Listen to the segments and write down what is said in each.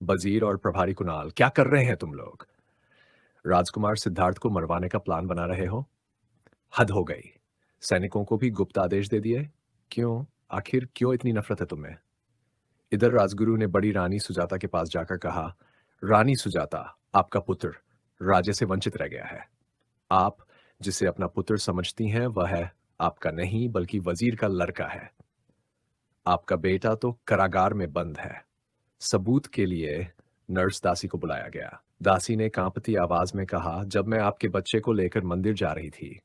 वजीर और प्रभारी कुणाल, क्या कर रहे हैं तुम लोग? राजकुमार सिद्धार्थ को मरवाने का प्लान बना रहे हो? हद हो गई। सैनिकों को भी गुप्त आदेश दे दिए? क्यों? आखिर क्यों इतनी नफरत है तुम्हें? इधर राजगुरु ने बड़ी रानी सुजाता के पास जाकर कहा, रानी सुजाता, आपका पुत्र राज्य से वंचित रह गया है। आप जिसे अपना पुत्र समझती हैं वह है आपका नहीं बल्कि वजीर का लड़का है। आपका बेटा तो कारागार में बंद है। सबूत के लिए नर्स दासी को बुलाया गया। दासी ने कांपती आवाज में कहा, जब मैं आपके बच्चे को लेकर मंदिर जा रही थी,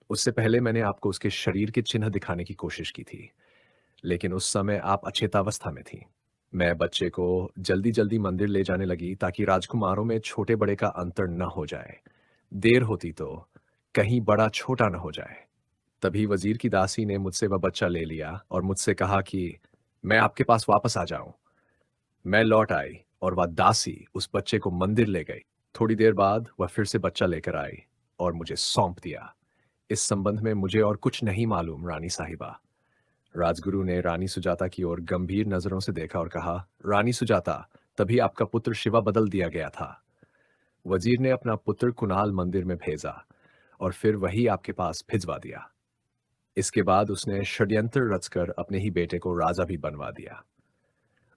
उससे पहले मैंने आपको उसके शरीर के चिन्ह दिखाने की कोशिश की थी, लेकिन उस समय आप अचेतावस्था में थी। मैं बच्चे को जल्दी जल्दी मंदिर ले जाने लगी ताकि राजकुमारों में छोटे बड़े का अंतर न हो जाए। देर होती तो कहीं बड़ा छोटा न हो जाए। तभी वजीर की दासी ने मुझसे वह बच्चा ले लिया और मुझसे कहा कि मैं आपके पास वापस आ जाऊं। मैं लौट आई और वह दासी उस बच्चे को मंदिर ले गई। थोड़ी देर बाद वह फिर से बच्चा लेकर आई और मुझे सौंप दिया। इस संबंध में मुझे और कुछ नहीं मालूम, रानी साहिबा। राजगुरु ने रानी सुजाता की ओर गंभीर नजरों से देखा और कहा, रानी सुजाता, तभी आपका पुत्र शिवा बदल दिया गया था। वजीर ने अपना पुत्र कुणाल मंदिर में भेजा और फिर वही आपके पास भिजवा दिया। इसके बाद उसने षड्यंत्र रचकर अपने ही बेटे को राजा भी बनवा दिया।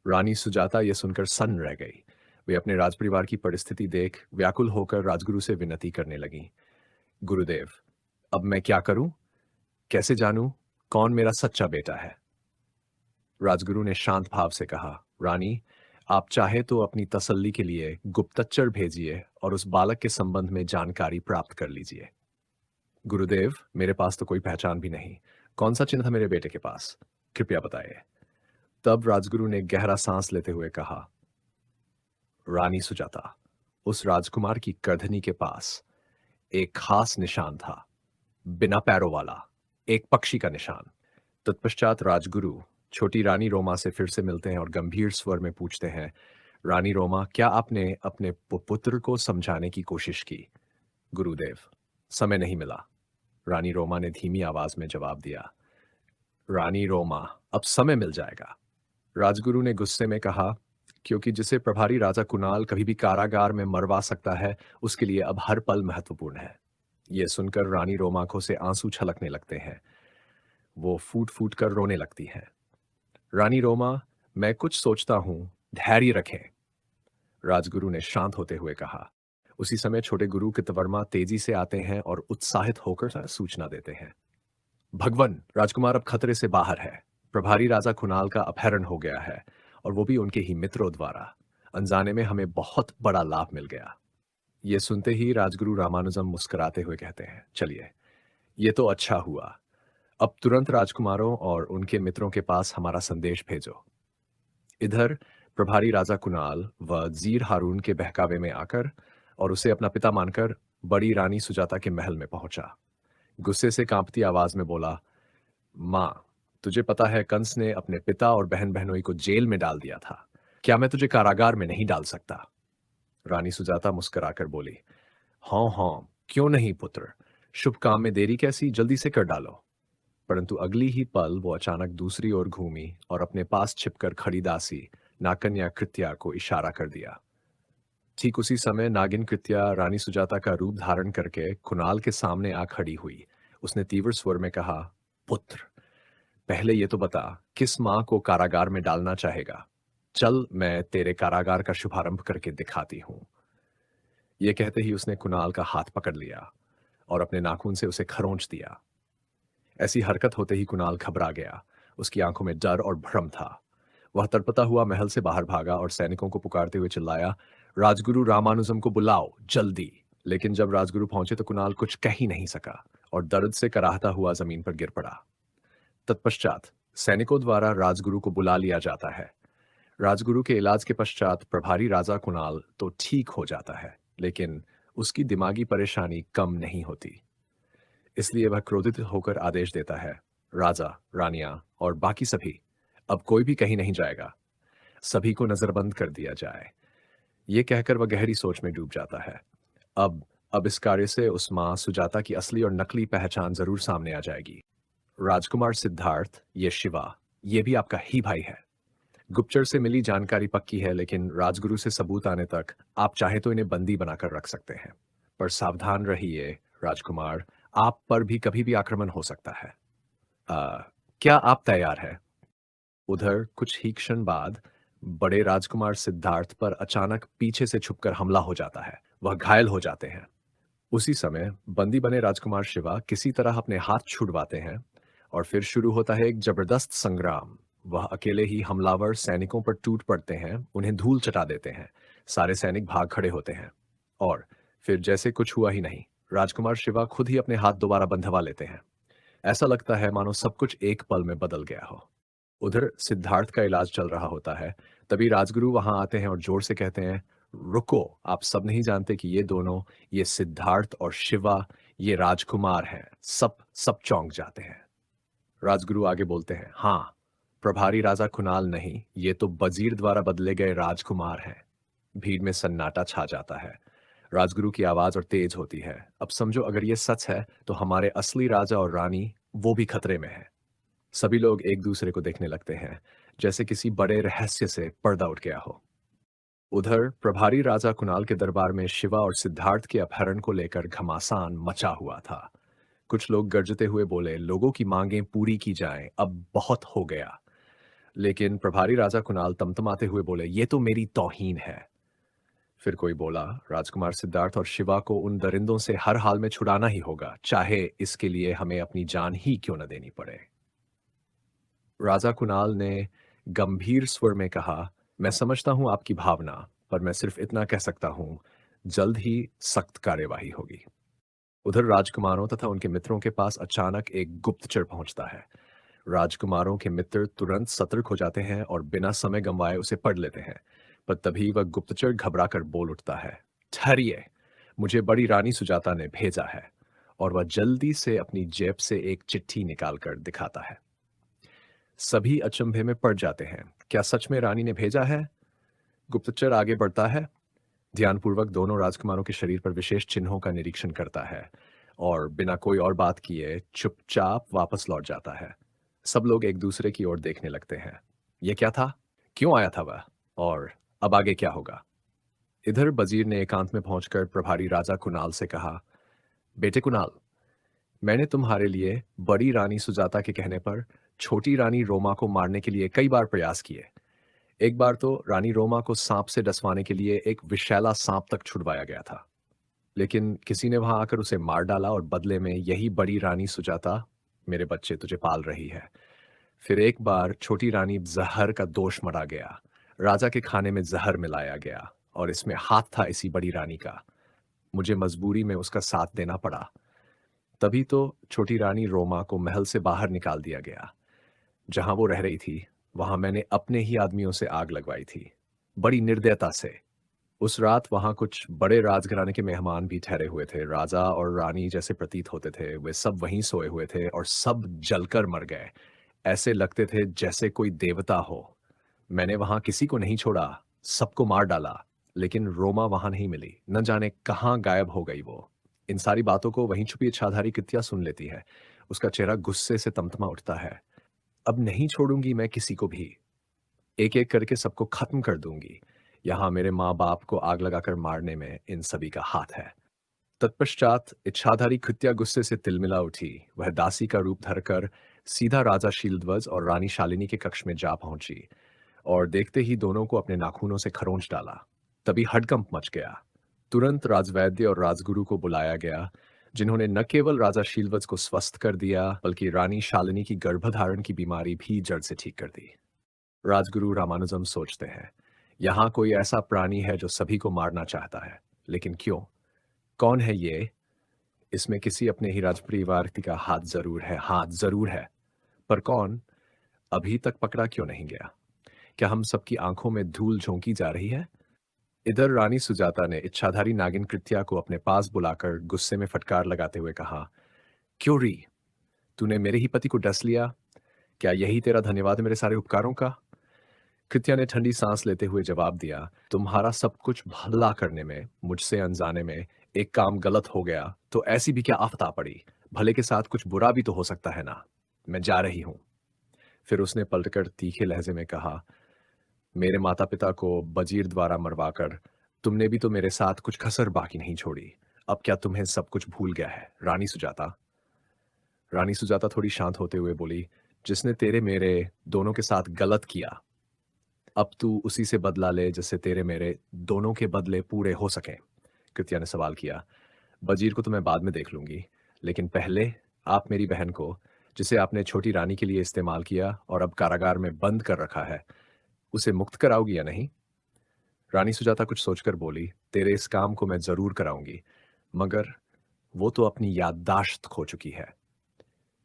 रानी सुजाता यह सुनकर सन्न रह गई। वे अपने राजपरिवार की परिस्थिति देख व्याकुल होकर राजगुरु से विनती करने लगी। गुरुदेव, अब मैं क्या करूं? कैसे जानूं कौन मेरा सच्चा बेटा है? राजगुरु ने शांत भाव से कहा, रानी, आप चाहे तो अपनी तसल्ली के लिए गुप्तचर भेजिए और उस बालक के संबंध में जानकारी प्राप्त कर लीजिए। गुरुदेव, मेरे पास तो कोई पहचान भी नहीं। कौन सा चिन्ह था मेरे बेटे के पास? कृपया बताइए। तब राजगुरु ने गहरा सांस लेते हुए कहा, रानी सुजाता, उस राजकुमार की करधनी के पास एक खास निशान था, बिना पैरों वाला, एक पक्षी का निशान। तत्पश्चात राजगुरु छोटी रानी रोमा से फिर से मिलते हैं और गंभीर स्वर में पूछते हैं, रानी रोमा, क्या आपने अपने पुत्र को समझाने की कोशिश की? गुरुदेव, समय नहीं मिला। रानी रोमा ने धीमी आवाज में जवाब दिया। रानी रोमा, अब समय मिल जाएगा। राजगुरु ने गुस्से में कहा, क्योंकि जिसे प्रभारी राजा कुणाल कभी भी कारागार में मरवा सकता है, उसके लिए अब हर पल महत्वपूर्ण है। यह सुनकर रानी रोमा आंखों से आंसू छलकने लगते हैं। वो फूट फूट कर रोने लगती हैं। रानी रोमा, मैं कुछ सोचता हूं, धैर्य रखें, राजगुरु ने शांत होते हुए कहा। उसी समय छोटे गुरु कृतवर्मा तेजी से आते हैं और उत्साहित होकर सूचना देते हैं, भगवन, राजकुमार अब खतरे से बाहर है। प्रभारी राजा कुणाल का अपहरण हो गया है और वो भी उनके ही मित्रों द्वारा। अनजाने में हमें बहुत बड़ा लाभ मिल गया। ये सुनते ही राजगुरु रामानुजम मुस्कुराते हुए कहते हैं, चलिए, ये तो अच्छा हुआ। अब तुरंत राजकुमारों और उनके मित्रों के पास हमारा संदेश भेजो। इधर प्रभारी राजा कुणाल वजीर हारून के बहकावे में आकर और उसे अपना पिता मानकर बड़ी रानी सुजाता के महल में पहुंचा। गुस्से से कांपती आवाज में बोला, मां, तुझे पता है कंस ने अपने पिता और बहन बहनोई को जेल में डाल दिया था। क्या मैं तुझे कारागार में नहीं डाल सकता? रानी सुजाता मुस्कुराकर बोली, हाँ हाँ, क्यों नहीं पुत्र, शुभ काम में देरी कैसी, जल्दी से कर डालो। परंतु अगली ही पल वो अचानक दूसरी ओर घूमी और अपने पास छिपकर खड़ी दासी नाकन्या कृत्या को इशारा कर दिया। ठीक उसी समय नागिन कृत्या रानी सुजाता का रूप धारण करके कुणाल के सामने आ खड़ी हुई। उसने तीव्र स्वर में कहा, पुत्र, पहले ये तो बता, किस मां को कारागार में डालना चाहेगा? चल, मैं तेरे कारागार का शुभारंभ करके दिखाती हूं। यह कहते ही उसने कुणाल का हाथ पकड़ लिया और अपने नाखून से उसे खरोंच दिया। ऐसी हरकत होते ही कुणाल घबरा गया। उसकी आंखों में डर और भ्रम था। वह तड़पता हुआ महल से बाहर भागा और सैनिकों को पुकारते हुए चिल्लाया, राजगुरु रामानुजम को बुलाओ, जल्दी। लेकिन जब राजगुरु पहुंचे तो कुणाल कुछ कह ही नहीं सका और दर्द से कराहता हुआ जमीन पर गिर पड़ा। तत्पश्चात सैनिकों द्वारा राजगुरु को बुला लिया जाता है। राजगुरु के इलाज के पश्चात प्रभारी राजा कुणाल तो ठीक हो जाता है, लेकिन उसकी दिमागी परेशानी कम नहीं होती। इसलिए वह क्रोधित होकर आदेश देता है, राजा, रानियां और बाकी सभी, अब कोई भी कहीं नहीं जाएगा। सभी को नजरबंद कर दिया जाए। ये कहकर वह गहरी सोच में डूब जाता है। अब अब इस कार्य से उस मां सुजाता की असली और नकली पहचान जरूर सामने आ जाएगी। राजकुमार सिद्धार्थ, ये शिवा, ये भी आपका ही भाई है। गुप्तचर से मिली जानकारी पक्की है, लेकिन राजगुरु से सबूत आने तक आप चाहे तो इन्हें बंदी बनाकर रख सकते हैं। पर सावधान रहिए राजकुमार, आप पर भी कभी भी आक्रमण हो सकता है। आ, क्या आप तैयार हैं? उधर कुछ ही क्षण बाद बड़े राजकुमार सिद्धार्थ पर अचानक पीछे से छुपकर हमला हो जाता है। वह घायल हो जाते हैं। उसी समय बंदी बने राजकुमार शिवा किसी तरह अपने हाथ छुड़वाते हैं और फिर शुरू होता है एक जबरदस्त संग्राम। वह अकेले ही हमलावर सैनिकों पर टूट पड़ते हैं, उन्हें धूल चटा देते हैं। सारे सैनिक भाग खड़े होते हैं और फिर जैसे कुछ हुआ ही नहीं, राजकुमार शिवा खुद ही अपने हाथ दोबारा बंधवा लेते हैं। ऐसा लगता है मानो सब कुछ एक पल में बदल गया हो। उधर सिद्धार्थ का इलाज चल रहा होता है। तभी राजगुरु वहां आते हैं और जोर से कहते हैं, रुको, आप सब नहीं जानते कि ये दोनों, ये सिद्धार्थ और शिवा, ये राजकुमार हैं। सब सब चौंक जाते हैं। राजगुरु आगे बोलते हैं, हाँ, प्रभारी राजा कुणाल नहीं, ये तो वजीर द्वारा बदले गए राजकुमार हैं। भीड़ में सन्नाटा छा जाता है। राजगुरु की आवाज और तेज होती है, अब समझो, अगर ये सच है तो हमारे असली राजा और रानी वो भी खतरे में है। सभी लोग एक दूसरे को देखने लगते हैं, जैसे किसी बड़े रहस्य से पर्दा उठ गया हो। उधर प्रभारी राजा कुणाल के दरबार में शिवा और सिद्धार्थ के अपहरण को लेकर घमासान मचा हुआ था। कुछ लोग गरजते हुए बोले, लोगों की मांगें पूरी की जाएं, अब बहुत हो गया। लेकिन प्रभारी राजा कुणाल तमतमाते हुए बोले, ये तो मेरी तौहीन है। फिर कोई बोला, राजकुमार सिद्धार्थ और शिवा को उन दरिंदों से हर हाल में छुड़ाना ही होगा, चाहे इसके लिए हमें अपनी जान ही क्यों न देनी पड़े। राजा कुणाल ने गंभीर स्वर में कहा, मैं समझता हूं आपकी भावना, पर मैं सिर्फ इतना कह सकता हूं, जल्द ही सख्त कार्यवाही होगी। उधर राजकुमारों तथा उनके मित्रों के पास अचानक एक गुप्तचर पहुंचता है। राजकुमारों के मित्र तुरंत सतर्क हो जाते हैं और बिना समय गंवाए उसे पढ़ लेते हैं। पर तभी वह गुप्तचर घबराकर बोल उठता है, ठहरिए, मुझे बड़ी रानी सुजाता ने भेजा है। और वह जल्दी से अपनी जेब से एक चिट्ठी निकालकर दिखाता है। सभी अचंभे में पड़ जाते हैं। क्या सच में रानी ने भेजा है? गुप्तचर आगे बढ़ता है, ध्यानपूर्वक दोनों राजकुमारों के शरीर पर विशेष चिन्हों का निरीक्षण करता है और बिना कोई और बात किए चुपचाप वापस लौट जाता है। सब लोग एक दूसरे की ओर देखने लगते हैं। यह क्या था? क्यों आया था वह? और अब आगे क्या होगा? इधर वजीर ने एकांत में पहुंचकर प्रभारी राजा कुणाल से कहा, बेटे कुणाल, मैंने तुम्हारे लिए बड़ी रानी सुजाता के कहने पर छोटी रानी रोमा को मारने के लिए कई बार प्रयास किए। एक बार तो रानी रोमा को सांप से डसवाने के लिए एक विषैला सांप तक छुड़वाया गया था, लेकिन किसी ने वहां आकर उसे मार डाला और बदले में यही बड़ी रानी सुजाता मेरे बच्चे तुझे पाल रही है। फिर एक बार छोटी रानी जहर का दोष मरा गया। राजा के खाने में जहर मिलाया गया और इसमें हाथ था इसी बड़ी रानी का। मुझे मजबूरी में उसका साथ देना पड़ा। तभी तो छोटी रानी रोमा को महल से बाहर निकाल दिया गया। जहां वो रह रही थी, वहां मैंने अपने ही आदमियों से आग लगवाई थी, बड़ी निर्दयता से। उस रात वहां कुछ बड़े राजघराने के मेहमान भी ठहरे हुए थे। राजा और रानी जैसे प्रतीत होते थे, वे सब वहीं सोए हुए थे और सब जलकर मर गए। ऐसे लगते थे जैसे कोई देवता हो। मैंने वहां किसी को नहीं छोड़ा, सबको मार डाला, लेकिन रोमा वहां नहीं मिली। न जाने कहां गायब हो गई वो। इन सारी बातों को वहीं छुपी इच्छाधारी कृत्या सुन लेती है। उसका चेहरा गुस्से से तमतमा उठता है। अब नहीं छोड़ूंगी मैं किसी को भी, एक एक करके सबको खत्म कर दूंगी। यहां मेरे माँ बाप को आग लगाकर मारने में इन सभी का हाथ है। तत्पश्चात इच्छाधारी कृत्या गुस्से से तिलमिला उठी। वह दासी का रूप धरकर सीधा राजा शीलध्वज और रानी शालिनी के कक्ष में जा पहुंची और देखते ही दोनों को अपने नाखूनों से खरोंच डाला। तभी हड़कंप मच गया। तुरंत राजवैद्य और राजगुरु को बुलाया गया, जिन्होंने न केवल राजा शीलवत्स को स्वस्थ कर दिया, बल्कि रानी शालिनी की गर्भधारण की बीमारी भी जड़ से ठीक कर दी। राजगुरु रामानुजम सोचते हैं, यहां कोई ऐसा प्राणी है जो सभी को मारना चाहता है, लेकिन क्यों? कौन है ये? इसमें किसी अपने ही राजपरिवार का हाथ जरूर है, हाथ जरूर है। पर कौन? अभी तक पकड़ा क्यों नहीं गया? क्या हम सबकी आंखों में धूल झोंकी जा रही है? इधर रानी सुजाता ने इच्छाधारी नागिन कृत्या को अपने पास बुलाकर गुस्से में फटकार लगाते हुए कहा, क्यों री, तूने मेरे ही पति को डस लिया? क्या यही तेरा धन्यवाद है मेरे सारे उपकारों का? कृत्या ने ठंडी सांस लेते हुए जवाब दिया, तुम्हारा सब कुछ भला करने में मुझसे अनजाने में एक काम गलत हो गया तो ऐसी भी क्या आफत आ पड़ी। भले के साथ कुछ बुरा भी तो हो सकता है ना। मैं जा रही हूं। फिर उसने पलटकर तीखे लहजे में कहा, मेरे माता पिता को वजीर द्वारा मरवाकर तुमने भी तो मेरे साथ कुछ कसर बाकी नहीं छोड़ी। अब क्या तुम्हें सब कुछ भूल गया है रानी सुजाता? रानी सुजाता थोड़ी शांत होते हुए बोली, जिसने तेरे मेरे दोनों के साथ गलत किया, अब तू उसी से बदला ले जिससे तेरे मेरे दोनों के बदले पूरे हो सकें। कृत्या ने सवाल किया। वजीर को तो मैं बाद में देख लूंगी, लेकिन पहले आप मेरी बहन को, जिसे आपने छोटी रानी के लिए इस्तेमाल किया और अब कारागार में बंद कर रखा है, उसे मुक्त कराओगी या नहीं? रानी सुजाता कुछ सोचकर बोली, तेरे इस काम को मैं जरूर कराऊंगी, मगर वो तो अपनी याददाश्त खो चुकी है।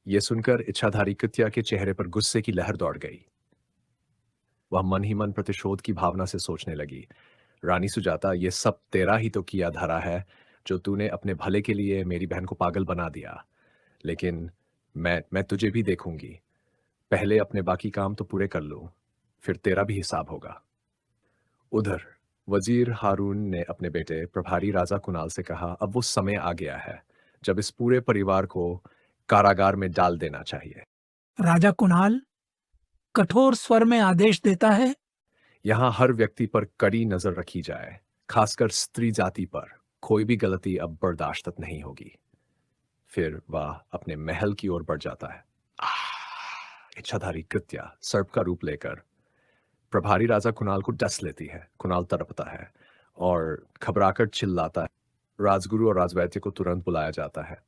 यह सुनकर इच्छाधारी कृत्या के चेहरे पर गुस्से की लहर दौड़ गई। वह मन ही मन प्रतिशोध की भावना से सोचने लगी। रानी सुजाता, ये सब तेरा ही तो किया धरा है, जो तूने अपने भले के लिए मेरी बहन को पागल बना दिया। लेकिन मैं तुझे भी देखूंगी। पहले अपने बाकी काम तो पूरे कर लूं, फिर तेरा भी हिसाब होगा। उधर वजीर हारून ने अपने बेटे प्रभारी राजा कुणाल से कहा, अब वो समय आ गया है जब इस पूरे परिवार को कारागार में डाल देना चाहिए। राजा कुणाल कठोर स्वर में आदेश देता है। यहां हर व्यक्ति पर कड़ी नजर रखी जाए, खासकर स्त्री जाति पर। कोई भी गलती अब बर्दाश्त नहीं होगी। फिर वह अपने महल की ओर बढ़ जाता है। इच्छाधारी कृत्या सर्प का रूप लेकर प्रभारी राजा कुणाल को डस लेती है। कुणाल तड़पता है और घबराकर चिल्लाता है। राजगुरु और राजवैद्य को तुरंत बुलाया जाता है।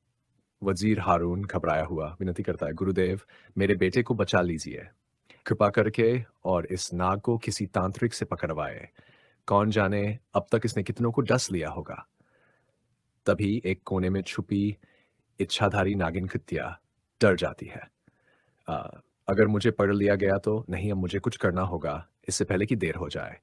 वजीर हारून घबराया हुआ विनती करता है, गुरुदेव, मेरे बेटे को बचा लीजिए कृपा करके, और इस नाग को किसी तांत्रिक से पकड़वाए। कौन जाने अब तक इसने कितनों को डस लिया होगा। तभी एक कोने में छुपी इच्छाधारी नागिन कृत्या डर जाती है। अ, अगर मुझे पकड़ लिया गया तो नहीं, अब मुझे कुछ करना होगा इससे पहले कि देर हो जाए।